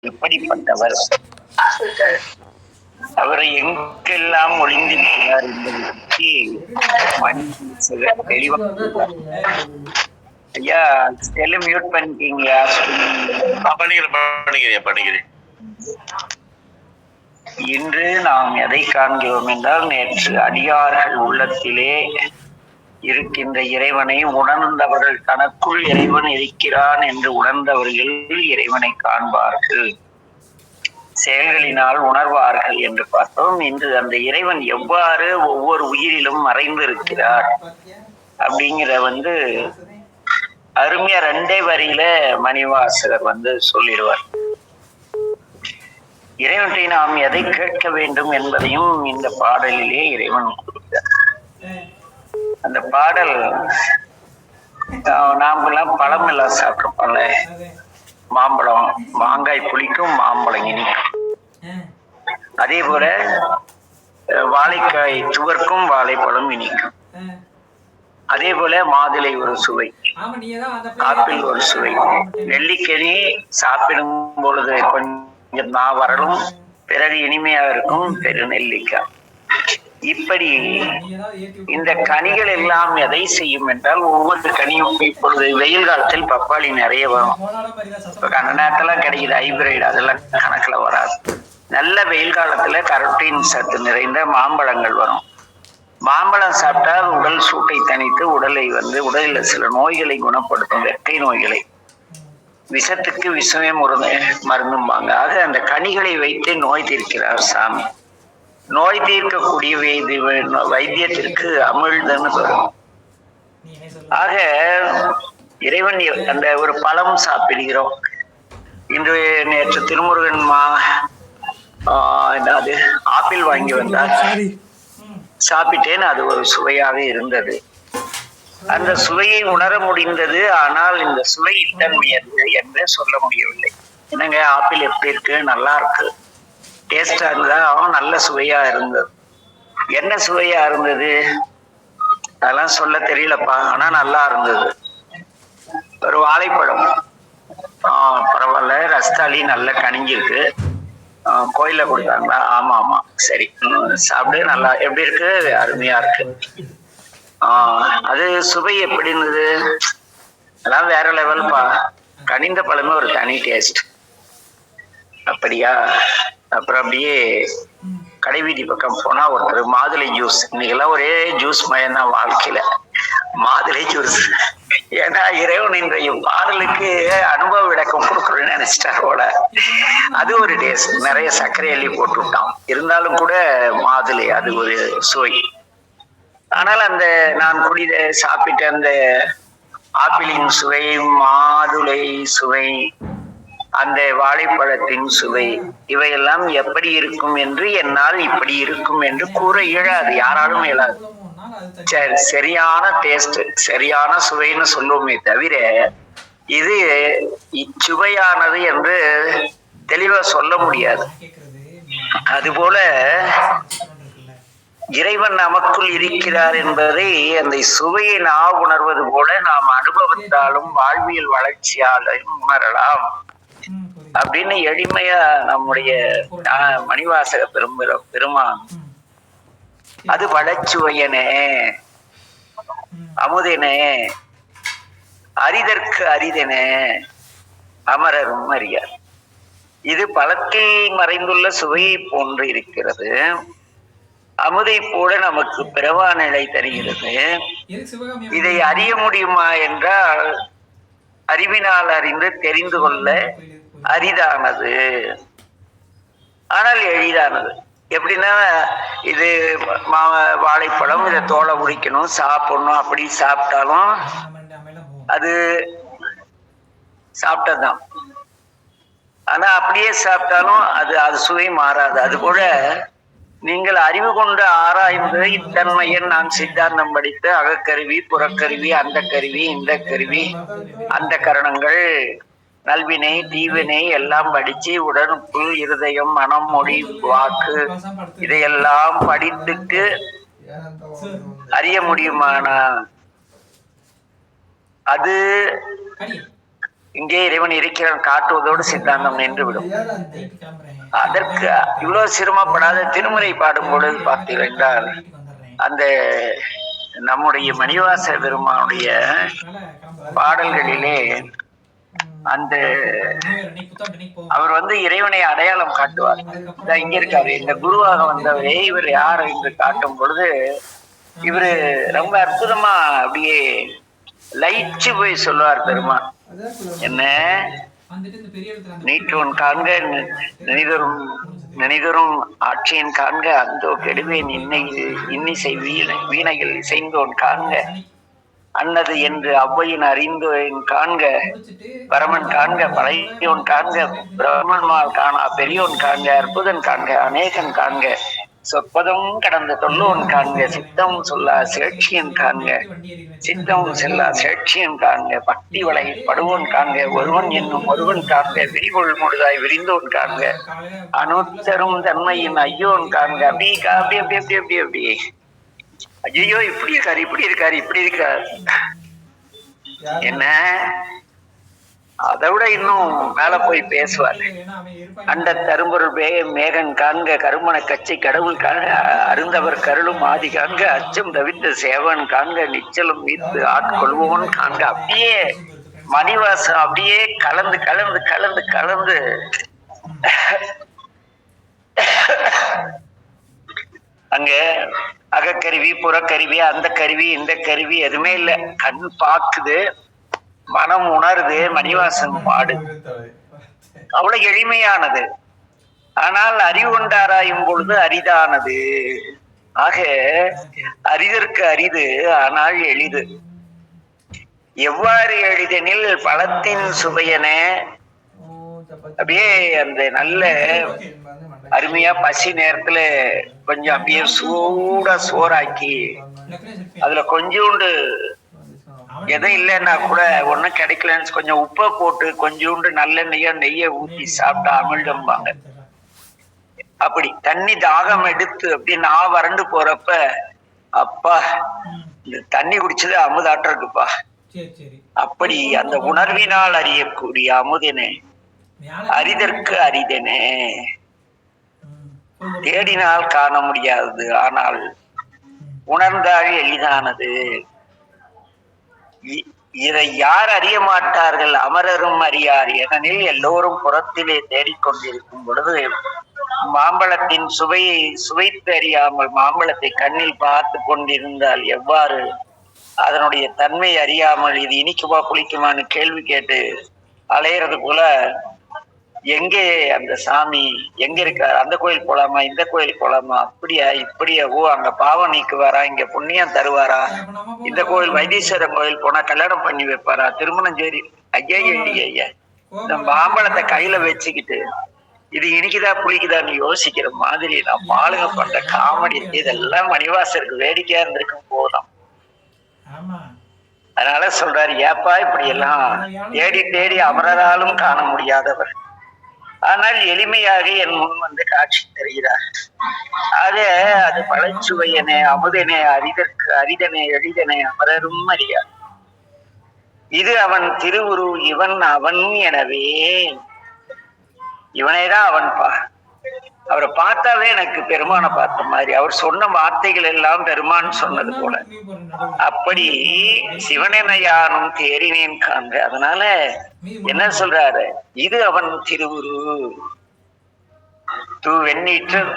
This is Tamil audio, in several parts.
எப்படிப்பட்டவர், அவரை எங்கெல்லாம் ஒளிந்திருக்கிறார் என்பதை பற்றி மணி தெளிவாக. ஐயா செல்லு மியூட் பண்ணிட்டீங்களா? பண்ணிக்கிறேன். இன்று நாம் எதை காண்கிறோம் என்றால், நேற்று அடியார்கள் உள்ளத்திலே இருக்கின்ற இறைவனை உணர்ந்தவர்கள், தனக்குள் இறைவன் இருக்கிறான் என்று உணர்ந்தவர்கள் இறைவனை காண்பார்கள், செயல்களினால் உணர்வார்கள் என்று பார்த்தோம். இன்று அந்த இறைவன் எவ்வாறு ஒவ்வொரு உயிரிலும் மறைந்து இருக்கிறார் அப்படிங்கிற அருமையா 2 வரியில மணிவாசகர் சொல்லிடுவார். இறைவனை நாம் எதை கேட்க வேண்டும் என்பதையும் இந்த பாடலிலே இறைவன் கொடுத்தார். அந்த பாடல், நாமெல்லாம் பழம் எல்லாம் சாப்பிட்ருப்போம்ல, மாம்பழம், மாங்காய் புளிக்கும், மாம்பழம் இனிக்கும். அதே போல வாழைக்காய் துவர்க்கும், வாழைப்பழம் இனிக்கும். அதே போல மாதுளை ஒரு சுவை, ஆப்பிள் ஒரு சுவை, நெல்லிக்கனி சாப்பிடும் பொழுது கொஞ்சம் வரலும், பிறகு இனிமையா இருக்கும் பெரு நெல்லிக்காய். இப்படி இந்த கனிகள் எல்லாம் எதை செய்யும் என்றால், ஒவ்வொரு கனியும் இப்பொழுது வெயில் காலத்தில் பப்பாளி நிறைய வரும். இப்ப கண்ட நேரத்துல கிடைக்குது ஹைபிரைடு, அதெல்லாம் கணக்குல வராது. நல்ல வெயில் காலத்துல கரோட்டின் சத்து நிறைந்த மாம்பழங்கள் வரும். மாம்பழம் சாப்பிட்டால் உடல் சூட்டை தணித்து உடலில் சில நோய்களை குணப்படுத்தும், வெட்டை நோய்களை. விஷத்துக்கு விஷமே மருந்தும்பாங்க. ஆக அந்த கனிகளை வைத்து நோய் தீர்க்கிறார் சாமி. நோய் தீர்க்கக்கூடிய வைத்தியத்திற்கு அமிழ்தன்னு வரும். ஆக இறைவன் அந்த ஒரு பழம் சாப்பிடுகிறோம். இன்று நேற்று திருமுருகன் ஆப்பிள் வாங்கி வந்தார், சாப்பிட்டேன். அது ஒரு சுவையாக இருந்தது. அந்த சுவையை உணர முடிந்தது. ஆனால் இந்த சுவை இத்தன்மையது என்று சொல்ல முடியவில்லை. என்னங்க ஆப்பிள் எப்படி இருக்கு? நல்லா இருக்கு, டேஸ்டா இருந்தா நல்ல சுவையா இருந்தது. என்ன சுவையா இருந்தது அதெல்லாம் சொல்ல தெரியலப்பா, ஆனா நல்லா இருந்தது. ஒரு வாழைப்பழம், பரவாயில்ல, ரஸ்தாளி நல்ல கனிஞ்சிருக்கு, கோயில கொடுத்தாங்களா? ஆமா ஆமா, சரி, சாப்பிடு, நல்லா எப்படி இருக்கு? அருமையா இருக்கு. அது சுவை எப்படி இருந்தது? அதெல்லாம் வேற லெவல்பா. கனிந்த பழமே ஒரு தனி டேஸ்ட். அப்படியா? அப்புறம் அப்படியே கடைவீதி பக்கம் போனா ஒருத்தர் மாதுளை ஜூஸ், இன்னைக்கெல்லாம் ஒரே ஜூஸ் மயம்தான் வாழ்க்கையில, மாதுளை ஜூஸ். ஏன்னா இறைவன் இன்றைய பாடலுக்கு அனுபவ விளக்கம் கொடுக்கணும்னு நினைச்சிட்டாரோட. அது ஒரு டேஸ்ட், நிறைய சர்க்கரை அள்ளி போட்டு விட்டான். இருந்தாலும் கூட மாதுளை அது ஒரு சுவை. ஆனால் அந்த நான் சாப்பிட்ட அந்த ஆப்பிளின் சுவை, மாதுளை சுவை, அந்த வாழைப்பழத்தின் சுவை, இவையெல்லாம் எப்படி இருக்கும் என்று என்னால் இப்படி இருக்கும் என்று கூற இயலாது, யாராலும் இயலாது. சரியான டேஸ்ட், சரியான சுவைன்னு சொல்லுவோமே தவிர இது இச்சுவையானது என்று தெளிவா சொல்ல முடியாது. அதுபோல இறைவன் நமக்குள் இருக்கிறார் என்பதை அந்த சுவையை நாம் உணர்வது போல நாம் அனுபவத்தாலும் வாழ்வியல் வளர்ச்சியாலும் உணரலாம் அப்படின்னு எளிமையா நம்முடைய மணிவாசக பெருமான் அது வளச்சுவையனே, அமுதனே, அரிதற்கு அரிதனே, அமரரும் அறியார். இது பழத்தில் மறைந்துள்ள சுவையை போன்று இருக்கிறது. அமுதை போல நமக்கு பிறவா நிலை தருகிறது. இதை அறிய முடியுமா என்றால், அறிவினால் அறிந்து தெரிந்து கொள்ள அரிதானது, ஆனால் எளிதானது. எப்படின்னா, இது வாழைப்பழம், இதை தோலை உரிக்கணும், சாப்பிடணும், அப்படி சாப்பிட்டாலும் அது சாப்பிட்டதுதான். ஆனா அப்படியே சாப்பிட்டாலும் அது சுவை மாறாது. அது போல நீங்கள் அறிவு கொண்டு ஆராய்ந்து இத்தன்மையன் நான் சித்தாந்தம் படித்து அகக்கருவி, புறக்கருவி, அந்த கருவி, இந்த கருவி, அந்த கரணங்கள், நல்வினை, தீவினை எல்லாம் படிச்சு உடனுக்கு இருதயம், மனம், மொழி, வாக்கு இதையெல்லாம் படித்துட்டு அறிய முடியுமானா அது இங்கே இறைவன் இருக்கிறான் காட்டுவதோடு சித்தாந்தம் நின்றுவிடும். அதற்கு இவ்வளவு சிரமப்படாத திருமுறை பாடும் பொழுது பார்த்தீர்கள் என்றால் அந்த நம்முடைய மணிவாச பெருமானுடைய பாடல்களிலே அந்த அவர் இறைவனை அடையாளம் காட்டுவார். இங்க இருக்காரு, இந்த குருவாக வந்தவரே இவர் யார் என்று காட்டும் பொழுது இவரு ரொம்ப அற்புதமா அப்படியே லயிச்சு போய் சொல்லுவார் பெருமான். என்ன நீற்றோன் காண்க நினைதரும் ஆட்சியன் காண்க அந்தோ கெடுவேன் இன்னிசை வீணைகள் இசைந்தோன் காண்க அன்னது என்று அவ்வையின் அறிந்தோன் காண்க பரமன் காண்க பழையோன் காண்க பிரம்மன்மால் காணா பெரியோன் காண்க அற்புதன் காண்க அநேகன் காண்க சொற்பதம் கடந்த தொல்லோன் காண்க சித்தம் சொல்லா சேட்சியன் காண்க சித்தம் செல்லா சேட்சியன் காண்க பக்தி வளை படுவோன் காண்க ஒருவன் என்னும் ஒருவன் காண்க விரிகொள் முழுதாய் விரிந்தோன் காண்க அணுத்தரும் தன்மையின் ஐயோன் காண்க அப்படி அப்படி அப்படி அப்படி அப்படி அப்படி ஐயோ இப்படி இருக்காரு இப்படி இருக்காரு இப்படி இருக்காரு. என்ன அதை விட இன்னும் மேல போய் பேசுவார். அண்ட தரும்பொருள் மேகன் காண்க கருமண கட்சி கடவுள் காண்க அருந்தவர் கருளும் ஆதி காண்க அச்சம் தவிர்த்த சேவன் காண்க நிச்சலும் மீத்து ஆட்கொள்வோன் காண்க. அப்படியே மணிவாசம் அப்படியே கலந்து கலந்து கலந்து கலந்து அங்க அகக்கருவி புறக்கருவி அந்த கருவி இந்த கருவி எதுவுமே இல்லை. கண் பாக்குது, மனம் உணருது, மணிவாசன் பாடு அவ்வளவு எளிமையானது. ஆனால் அறிவு கொண்டாராயும் பொழுது அரிதானது. ஆக அரிதற்கு அரிது ஆனால் எளிது. எவ்வாறு எளிதெனில் பழத்தின் சுவையன அப்படியே அந்த நல்ல அருமையா பசி நேரத்துல கொஞ்சம் அப்படியே சூடா சோறாக்கி அதுல கொஞ்சோண்டு எதுவும் இல்லைன்னா கூட ஒன்னும் கிடைக்கலன்னு கொஞ்சம் உப்பை போட்டு கொஞ்சோண்டு நல்லெண்ணெயோ நெய்ய ஊற்றி சாப்பிட்டா அமிழ்தம்பாங்க. அப்படி தண்ணி தாகம் எடுத்து அப்படியே நான் வறண்டு போறப்ப அப்பா இந்த தண்ணி குடிச்சது அமுதாட்டம் இருக்குப்பா. அப்படி அந்த உணர்வினால் அறியக்கூடிய அமுதனே அரிதற்கு அரிதனே தேடினால் காண முடியாதது ஆனால் உணர்ந்தால் எளிதானது. இதை யார் அறிய மாட்டார்கள் அமரரும் அறியார் ஏனெனில் எல்லோரும் புறத்திலே தேடிக்கொண்டிருக்கும் பொழுது மாம்பழத்தின் சுவையை சுவைத்து அறியாமல் மாம்பழத்தை கண்ணில் பார்த்து கொண்டிருந்தால் எவ்வாறு அதனுடைய தன்மை அறியாமல் இது இனிக்குமா புளிக்குமான்னு கேள்வி கேட்டு அலையிறது போல எங்கே அந்த சாமி எங்க இருக்காரு, அந்த கோயில் போலாமா இந்த கோயில் போலாமா அப்படியா இப்படியா, ஓ அங்க பாவம் நீக்குவாரா இங்க புண்ணியம் தருவாரா, இந்த கோயில் வைத்தீஸ்வரன் கோயில் போனா கல்யாணம் பண்ணி வைப்பாரா, திருமணம் சரி ஐயா ஐயா இந்த மாம்பழத்தை கையில வச்சுக்கிட்டு இது இனிக்குதா புளிக்குதான்னு யோசிக்கிற மாதிரி நான் ஆளுங்க பண்ற காமெடி இதெல்லாம் மணிவாசருக்கு வேடிக்கையா இருந்திருக்கும் போதும். அதனால சொல்றாரு, ஏப்பா இப்படி எல்லாம் தேடி தேடி அமரராலும் காண முடியாதவர் ஆனால் எளிமையாக என் முன் காட்சி தருகிறார். ஆக அது பழச்சுவையனே அமுதனே அரிதற்கு அரிதனே எளிதனே அமரரும் அறியார். இது அவன் திருவுரு இவன் அவன் எனவே இவனேதான் அவன் அவரை பார்த்தாவே எனக்கு பெருமானை பார்த்த மாதிரி அவர் சொன்ன வார்த்தைகள் எல்லாம் பெருமான் சொன்னது போல. அப்படி சிவனெனையானும் தேறினேன் காண்க. அதனால என்ன சொல்றாரு, இது அவன் திருவுரு தூ வெண்ணீற்றர்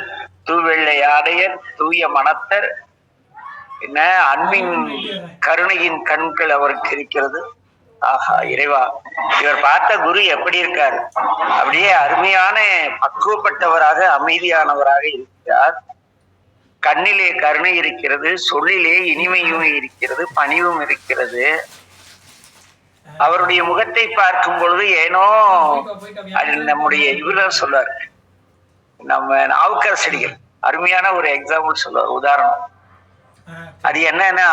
தூ வெள்ளை ஆடையர் தூய மனத்தர் என்ன அன்பின் கருணையின் கண்கள் அவருக்கு இருக்கிறது. ஆஹா இறைவா, இவர் பார்த்த குரு எப்படி இருக்காரு, அப்படியே அருமையான பக்குவப்பட்டவராக அமைதியானவராக இருக்கிறார். கண்ணிலே கருணை இருக்கிறது, சொல்லிலே இனிமையும் இருக்கிறது, பணிவும் இருக்கிறது. அவருடைய முகத்தை பார்க்கும் பொழுது ஏனோ அதில் நம்முடைய இவர சொல்றாரு, நம்ம நாவுக்கரசடிகள் அருமையான ஒரு எக்ஸாம்பிள் சொல்லுவார், உதாரணம். அது என்னன்னா,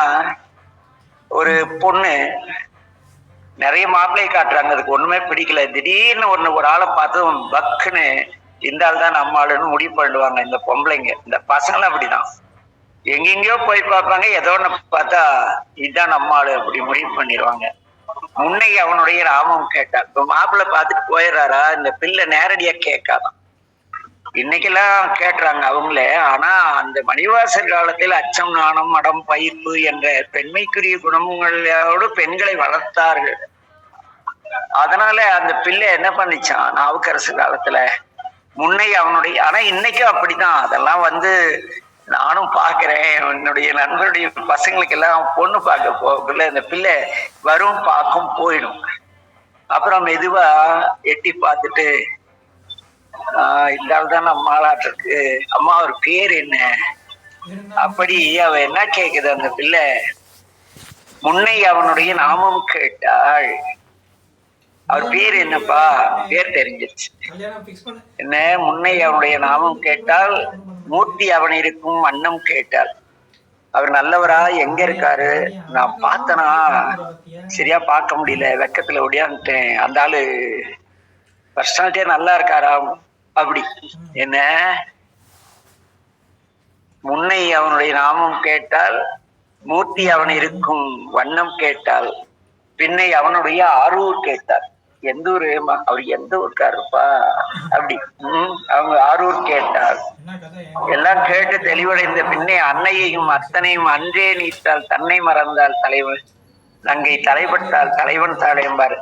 ஒரு பொண்ணு நிறைய மாப்பிள்ளையை காட்டுறாங்க, அதுக்கு ஒண்ணுமே பிடிக்கல. திடீர்னு ஒரு ஆளை பார்த்து பக்குன்னு இந்த ஆள் தான் நம்ம ஆளுன்னு முடிவு பண்ணிடுவாங்க. இந்த பொம்பளைங்க இந்த பசங்களும் அப்படிதான், எங்கெங்கயோ போய் பார்ப்பாங்க, ஏதோ ஒண்ணு பார்த்தா இதுதான் நம்ம ஆளு அப்படி முடிவு பண்ணிடுவாங்க. முன்னை அவனுடைய நாமம் கேட்டான். இப்ப மாப்பிள்ளை பார்த்துட்டு போயிடுறாரா, இந்த பிள்ளை நேரடியா கேட்காதான். இன்னைக்கெல்லாம் கேட்டுறாங்க அவங்களே. ஆனா அந்த மணிவாசர் காலத்தில் அச்சம், நாணம், மடம், பயிர்ப்பு என்ற பெண்மைக்குரிய குணங்களோடு பெண்களை வளர்த்தார்கள். அதனால அந்த பிள்ளை என்ன பண்ணிச்சான் நாவுக்கரசு காலத்துல முன்னை அவனுடைய. ஆனா இன்னைக்கும் அப்படிதான். அதெல்லாம் நானும் பாக்குறேன். என்னுடைய நண்பருடைய பசங்களுக்கு எல்லாம் பொண்ணு பார்க்க போகல இந்த பிள்ளை வரும், பார்க்கும், போயிடும். அப்புறம் மெதுவா எட்டி பார்த்துட்டு இந்த ஆள் தான் நம்ம ஆளாட்டிருக்கு, அம்மா ஒரு பேர் என்ன, அப்படி அவ என்ன கேக்குது அந்த பிள்ளை. முன்னை அவனுடைய நாமம் கேட்டாள். அவர் பேர் என்னப்பா, பேர் தெரிஞ்சிருச்சு. என்ன, முன்னை அவனுடைய நாமம் கேட்டால், மூர்த்தி அவன் இருக்கும் வண்ணம் கேட்டாள். அவர் நல்லவரா, எங்க இருக்காரு, நான் பார்த்தனா சரியா பார்க்க முடியல, வெக்கத்துல ஒடியான்ட்டேன், அந்த ஆளு பர்சனாலிட்டியா நல்லா இருக்காரா, அப்படி. என்ன, முன்னை அவனுடைய நாமம் கேட்டால், மூர்த்தி அவன் இருக்கும் வண்ணம் கேட்டால், பின்னை அவனுடைய ஆரூர் கேட்டார். எந்த ஊரு, அவர் எந்த ஊருக்காருப்பா, அப்படி. அவங்க ஆரூர் கேட்டார். எல்லாம் கேட்டு தெளிவடைந்த பின்னே அன்னையையும் அத்தனையும் அன்றே நீத்தால் தன்னை மறந்தால் தலைவன் நங்கை தலைப்பட்டால் தலைவன் தாழையம்பாரு.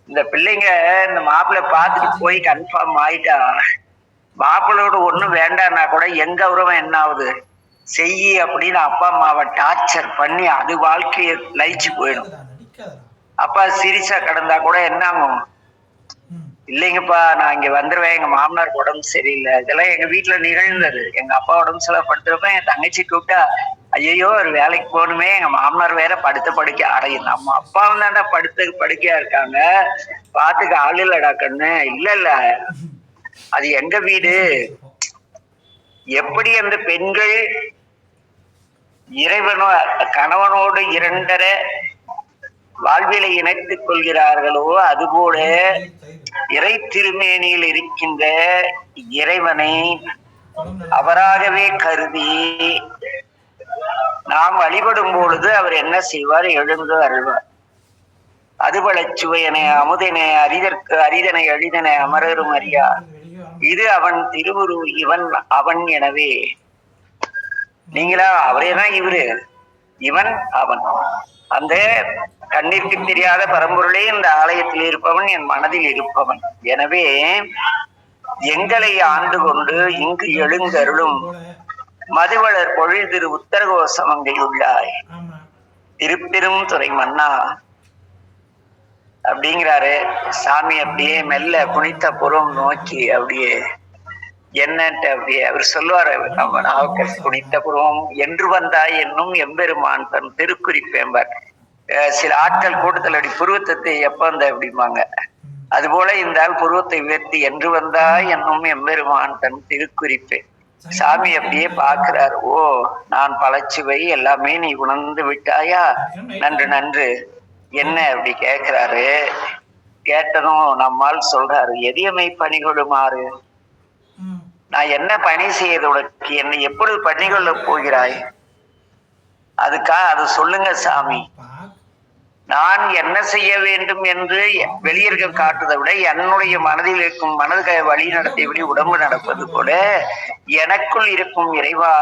இந்த பிள்ளைங்க இந்த மாப்பிள்ளை பார்த்துட்டு போய் கன்ஃபார்ம் ஆயிட்டா, மாப்பிள்ளையோட ஒண்ணும் வேண்டான்னா கூட எங்க உறவன் என்ன ஆகுது செய்யி அப்படின்னு அப்பா அம்மாவை டார்ச்சர் பண்ணி அது வாழ்க்கையை லயிச்சு போயிடும். அப்பா சீரியஸா கிடந்தா கூட என்ன ஆகும், இல்லைங்கப்பா நான் இங்க வந்துருவேன், எங்க மாமனாருக்கு உடம்பு சரியில்லை. இதெல்லாம் எங்க வீட்டுல நிகழ்ந்தது. எங்க அப்பா உடம்பு செலவு படுத்துறப்ப என் தங்கச்சி கூப்பிட்டா, ஐயோ ஒரு வேலைக்கு போகணுமே, எங்க மாமனார் வேற படுத்த படுக்க அடையும், நம்ம அப்பாவும் தாண்டா படுக்கையா இருக்காங்க, பாத்துக்க ஆள் இல்லடா கண்ணு. இல்ல அது எங்க வீடு. எப்படி அந்த பெண்கள் கணவனோடு இரண்டரை வாழ்விலை இணைத்துக் கொள்கிறார்களோ, அதுபோல இறை திருமேனியில் இருக்கின்ற இறைவனை அவராகவே கருதி நாம் வழிபடும் பொழுது அவர் என்ன செய்வார், எழுந்து அருள்வார். அதுபல சுவையனை அமுதனை அரிதற்கு அரிதனை எளிதனை அமரரும் அறியார், இது அவன் திருவுரு இவன் அவன். எனவே நீங்களா அவரேதான் இவரு, இவன் அவன். அந்த கண்ணிற்கு தெரியாத பரம்பொருளே இந்த ஆலயத்தில் இருப்பவன், என் மனதில் இருப்பவன். எனவே எங்களை ஆண்டு கொண்டு இங்கு எழுந்தருளும் மதுவளர் பொழில் திரு உத்தரகோசமங்கை உள்ளாய் திருப்பெரும் துறை மன்னா அப்படிங்கிறாரு சாமி. அப்படியே மெல்ல குனித்த புறம் நோக்கி அப்படியே என்னன்ட்டு அப்படியே அவர் சொல்லுவாரு, நம்ம நாவுக்கரசு குனித்த புறம் என்று வந்தாய் என்னும் எம்பெருமான் தன் திருக்குறிப்பேம்பார். சில ஆட்கள் கூட்டத்தில் அப்படி புருவத்தை எப்ப வந்த அப்படிம்பாங்க. அதுபோல இந்த ஆள் புருவத்தை உயர்த்தி என்று வந்தாய் என்னும் எம்பெருமான் தன் திருக்குறிப்பே. சாமி அப்படியே பாக்குறாரு. ஓ நான் பழச்சுவை எல்லாமே நீ உணர்ந்து விட்டாயா, நன்று நன்று. என்ன அப்படி கேட்கிறாரு. கேட்டதும் நம்மால் சொல்றாரு, எதியமை பணிகொடுமாறு, நான் என்ன பணி செய்யறது உனக்கு, என்னை எப்பொழுது பணிகொள்ள போகிறாய், அது சொல்லுங்க சாமி. நான் என்ன செய்ய வேண்டும் என்று வெளியர்கள் காட்டுவதை விட என்னுடைய மனதில் இருக்கும் மனது வழி நடத்தியபடி உடம்பு நடப்பது போல எனக்குள் இருக்கும் இறைவா,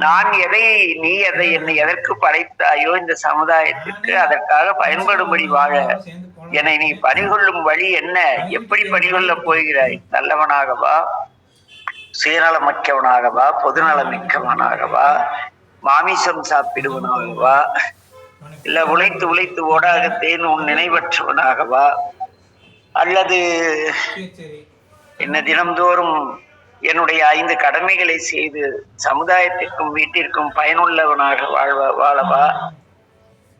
நான் நீ என்னை எதற்கு படைத்தாயோ இந்த சமுதாயத்திற்கு அதற்காக பயன்படும்படி வாழ என்னை நீ பணிகொள்ளும் வழி என்ன, எப்படி பணிகொள்ள போகிறாய், நல்லவனாகவா, சுயநலமிக்கவனாகவா, பொதுநலமிக்கவனாகவா, மாமிசம் சாப்பிடுவனாகவா, இல்ல உழைத்து உழைத்து ஓடாகத்தேன் உன் நினைவற்றவனாகவா, அல்லது என்ன தினம்தோறும் என்னுடைய 5 கடமைகளை செய்து சமுதாயத்திற்கும் வீட்டிற்கும் பயனுள்ளவனாக வாழவா,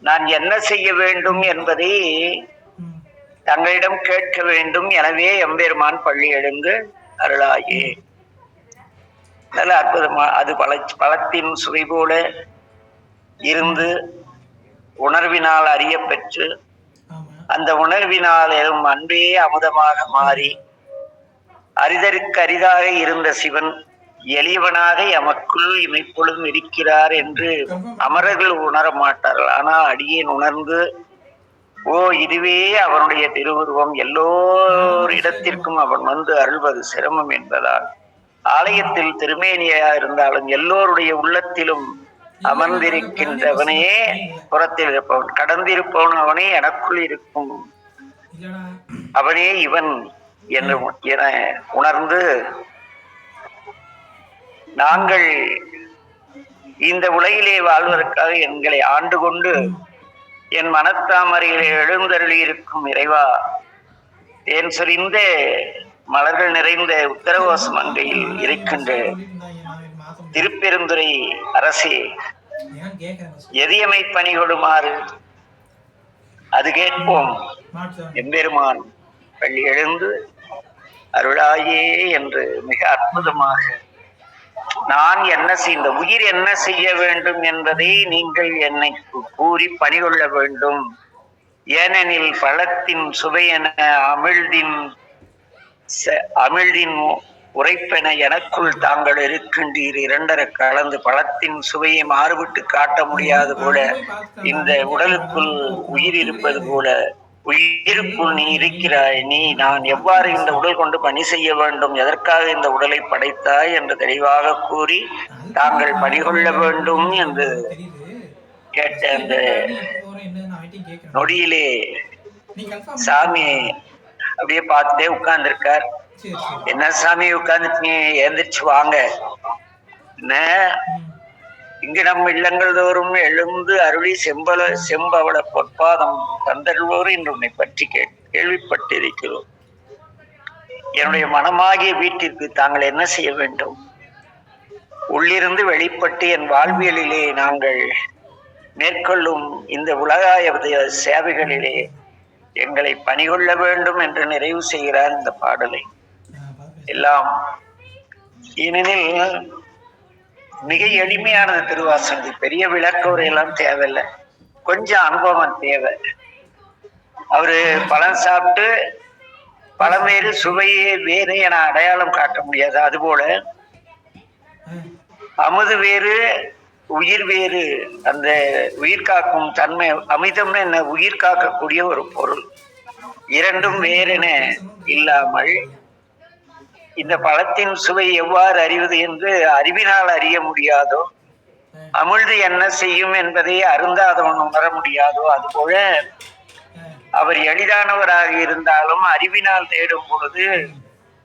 நான் என்ன செய்ய வேண்டும் என்பதை தங்களிடம் கேட்க வேண்டும். எனவே எம்பெருமான் பள்ளி எழுந்து அருளாயே. நல்ல அற்புதமா அது பழத்தின் சுவை போல இருந்து உணர்வினால் அறிய பெற்று அந்த உணர்வினால் எனும் அன்பே அமுதமாக மாறி அரிதற்கு அரிதாக இருந்த சிவன் எளியவனாக எமக்குள் இமைப்பொழுதும் இருக்கிறார் என்று அமரர்கள் உணர மாட்டார்கள். ஆனா அடியேன் உணர்ந்து ஓ, இதுவே அவனுடைய திருவுருவம், எல்லோரிடத்திற்கும் அவன் வந்து அருள்வது சிரமம் என்பதால் ஆலயத்தில் திருமேனியா இருந்தாலும் எல்லோருடைய உள்ளத்திலும் அமர்ந்திருக்கின்றவனே புறத்தில் இருப்பவன், கடந்திருப்பவன் அவனே, எனக்குள் இருக்கும் அவனே இவன் என்று என உணர்ந்து நாங்கள் இந்த உலகிலே வாழ்வதற்காக எங்களை ஆண்டு கொண்டு என் மனத்தாமரையிலே எழுந்தருளி இருக்கும் இறைவா, தேன் சொரிந்த மலர்கள் நிறைந்த உத்தரகோச மங்கையில் இருக்கின்ற திருப்பெருந்துறை அரசே, எதியமை பணி கொடுமாறு அது கேட்போம் எம்பெருமான் பள்ளி எழுந்து அருளாயே என்று மிக அற்புதமாக நான் என்ன இந்த உயிர் என்ன செய்ய வேண்டும் என்பதை நீங்கள் என்னை கூறி பணிகொள்ள வேண்டும். ஏனெனில் பழத்தின் சுவையென அமிழ்தின் உரைப்பென எனக்குள் தாங்கள் இருக்கின்றீர். இரண்டரை கலந்து பழத்தின் சுவையை மாறுபட்டு காட்ட முடியாது போல இந்த உடலுக்குள் உயிர் இருப்பது போல உயிருக்குள் நீ இருக்கிறாய். நான் எவ்வாறு இந்த உடல் கொண்டு பணி செய்ய வேண்டும், எதற்காக இந்த உடலை படைத்தாய் என்று தெளிவாக கூறி தாங்கள் பணிகொள்ள வேண்டும் என்று கேட்ட அந்த நொடியிலே சாமி அப்படியே பார்த்துட்டே உட்கார்ந்து இருக்கார். என்ன சாமி உட்கார்ந்துட்டீங்க, எழுந்திரிச்சு வாங்க. என்ன இங்கு நம் இல்லங்கள் தோறும் எழுந்து அருளி செம்பவள பொற்பாதம் தந்தருவோர் என்று உன்னை பற்றி கேள்விப்பட்டிருக்கிறோம். என்னுடைய மனமாகிய வீட்டிற்கு தாங்கள் என்ன செய்ய வேண்டும்? உள்ளிருந்து வெளிப்பட்டு என் வாழ்வியலிலே நாங்கள் மேற்கொள்ளும் இந்த உலகாய சேவைகளிலே எங்களை பணிகொள்ள வேண்டும் என்று நிறைவு செய்கிறார் இந்த பாடலை எல்லாம். ஏனெனில் மிக எளிமையானது திருவாசகம், பெரிய விளக்கவுரை எல்லாம் தேவையில்லை, கொஞ்சம் அனுபவம் தேவை. அவரு பழம் சாப்பிட்டு பழம் வேறு சுவையே வேறு என அடையாளம் காட்ட முடியாது. அதுபோல அமுது வேறு உயிர் வேறு, அந்த உயிர் காக்கும் தன்மை, அமிர்தம்னு என்ன, உயிர் காக்கக்கூடிய ஒரு பொருள், இரண்டும் வேறென இல்லாமல் இந்த பழத்தின் சுவை எவ்வாறு அறிவது என்று அறிவினால் அறிய முடியாதோ, அமிழ்து என்ன செய்யும் என்பதை அருந்தாதவன் உணர முடியாதோ, அதுபோல அவர் எளிதானவராக இருந்தாலும் அறிவினால் தேடும் பொழுது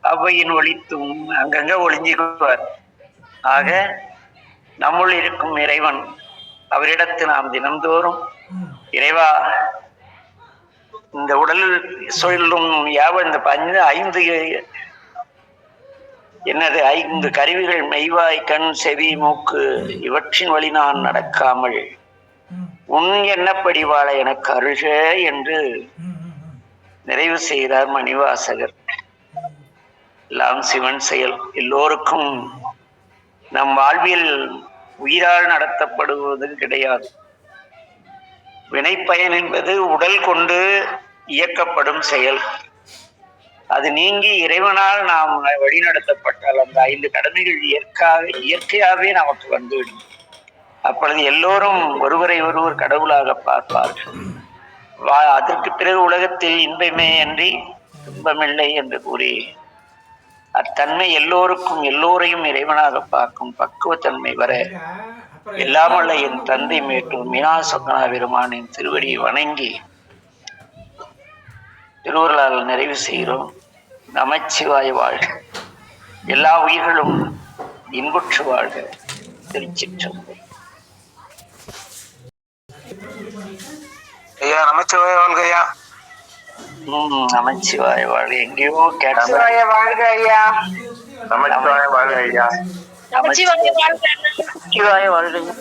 அவ்வையின் ஒளித்தும் அங்கங்க ஒளிஞ்சுக்குவார். ஆக நம்முள் இருக்கும் இறைவன், அவரிடத்து நாம் தினந்தோறும் இறைவா, இந்த உடலில் சொல்லும் இந்த 5 கருவிகள் மெய்வாய் கண் செவி மூக்கு இவற்றின் வழி நான் நடக்காமல் உன் எண்ணப்படி வாழ எனக்கு அருள்க என்று நிறைவு செய்கிறார் மணிவாசகர். எல்லாம் சிவன் செயல். எல்லோருக்கும் நம் வாழ்வியல் உயிரால் நடத்தப்படுவது கிடையாது. வினைப்பயன் என்பது உடல் கொண்டு இயக்கப்படும் செயல். அது நீங்கி இறைவனால் நாம் வழிநடத்தப்பட்டால் அந்த 5 கடமைகள் இயற்கையாகவே நமக்கு வந்துவிடும். அப்பொழுது எல்லோரும் ஒருவரை ஒருவர் கடவுளாக பார்ப்பார்கள். அதற்கு பிறகு உலகத்தில் இன்பமே அன்றி துன்பமில்லை என்று கூறி அத்தன்மை எல்லோருக்கும் எல்லோரையும் இறைவனாக பார்க்கும் பக்குவத்தன்மை வர எல்லாமல்ல என் தந்தை மேற்கும் மீனாசக்கனா பெருமானின் திருவடியை வணங்கி திருவருளால் நிறைவு செய்கிறோம். நமச்சிவாய வாழ்க. எல்லா உயிர்களும் இன்புற்று வாழ்க. திருச்சிற்றம்பலம். ஐயா நமச்சிவாய வாழ்க ஐயா. நமச்சிவாய வாழ்க. எங்கேயோ கேட்ட வாழ்க ஐயா. நமச்சிவாய வாழ்க ஐயா. நமச்சிவாய வாழ்க. நமச்சிவாய வாழ்க.